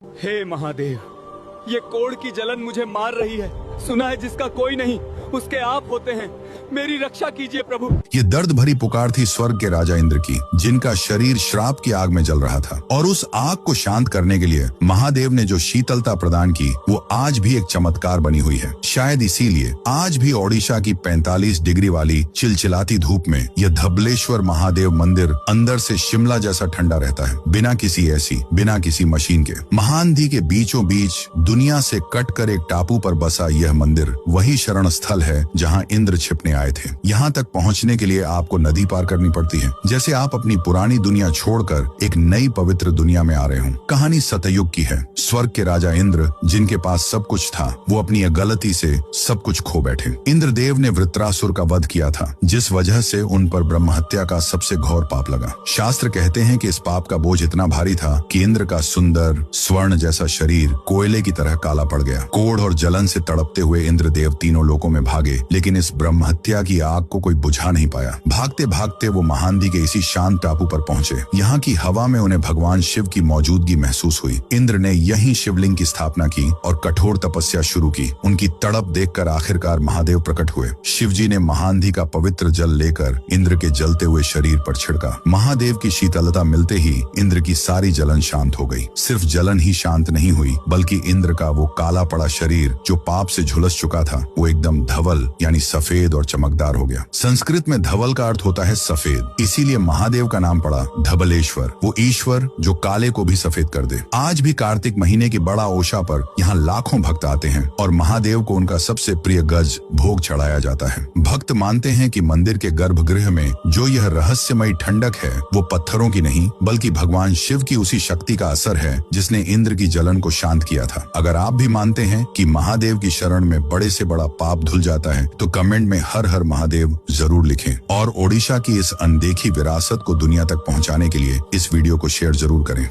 हे महादेव, ये कोढ़ की जलन मुझे मार रही है। सुना है जिसका कोई नहीं उसके आप होते हैं, मेरी रक्षा कीजिए प्रभु। ये दर्द भरी पुकार थी स्वर्ग के राजा इंद्र की, जिनका शरीर श्राप की आग में जल रहा था। और उस आग को शांत करने के लिए महादेव ने जो शीतलता प्रदान की वो आज भी एक चमत्कार बनी हुई है। शायद इसीलिए आज भी ओडिशा की 45 डिग्री वाली चिलचिलाती धूप में यह धबलेश्वर महादेव मंदिर अंदर से शिमला जैसा ठंडा रहता है, बिना किसी एसी, बिना किसी मशीन के। महानदी के बीचों बीच दुनिया से कट कर एक टापू पर बसा यह मंदिर वही शरण स्थल है जहाँ इंद्र छिपने आए थे। यहाँ तक पहुँचने के लिए आपको नदी पार करनी पड़ती है, जैसे आप अपनी पुरानी दुनिया छोड़कर एक नई पवित्र दुनिया में आ रहे हों। कहानी सतयुग की है। स्वर्ग के राजा इंद्र, जिनके पास सब कुछ था, वो अपनी गलती से सब कुछ खो बैठे। इंद्रदेव ने वृत्रासुर का वध किया था, जिस वजह से उन पर ब्रह्म हत्या का सबसे घोर पाप लगा। शास्त्र कहते हैं कि इस पाप का बोझ इतना भारी था कि इंद्र का सुंदर स्वर्ण जैसा शरीर कोयले की तरह काला पड़ गया। कोढ़ और जलन से तड़पते हुए इंद्रदेव तीनों लोकों में भागे, लेकिन इस ब्रह्म हत्या की आग को कोई बुझा नहीं पाया। भागते भागते वो महानदी के इसी शांत टापू पर पहुंचे। यहाँ की हवा में उन्हें भगवान शिव की मौजूदगी महसूस हुई। इंद्र ने यहीं शिवलिंग की स्थापना की और कठोर तपस्या शुरू की। उनकी तड़प देखकर आखिरकार महादेव प्रकट हुए। शिवजी ने महानदी का पवित्र जल लेकर इंद्र के जलते हुए शरीर पर छिड़का। महादेव की शीतलता मिलते ही इंद्र की सारी जलन शांत हो गई। सिर्फ जलन ही शांत नहीं हुई, बल्कि इंद्र का वो काला पड़ा शरीर जो पाप से झुलस चुका था, वो एकदम धवल यानी सफेद और चमकदार हो गया। संस्कृत में धवल का अर्थ होता है सफेद, इसीलिए महादेव का नाम पड़ा धबलेश्वर, वो ईश्वर जो काले को भी सफेद कर दे। आज भी कार्तिक महीने की बड़ा ओशा पर यहाँ लाखों भक्त आते हैं और महादेव को उनका सबसे प्रिय गज भोग चढ़ाया जाता है। भक्त मानते हैं कि मंदिर के गर्भगृह में जो यह रहस्यमयी ठंडक है वो पत्थरों की नहीं, बल्कि भगवान शिव की उसी शक्ति का असर है जिसने इंद्र की जलन को शांत किया था। अगर आप भी मानते हैं कि महादेव की शरण में बड़े से बड़ा पाप धुल जाता है, तो कमेंट में हर हर महादेव जरूर लिखें। और ओडिशा की इस अनदेखी विरासत को दुनिया तक पहुंचाने के लिए इस वीडियो को शेयर जरूर करें।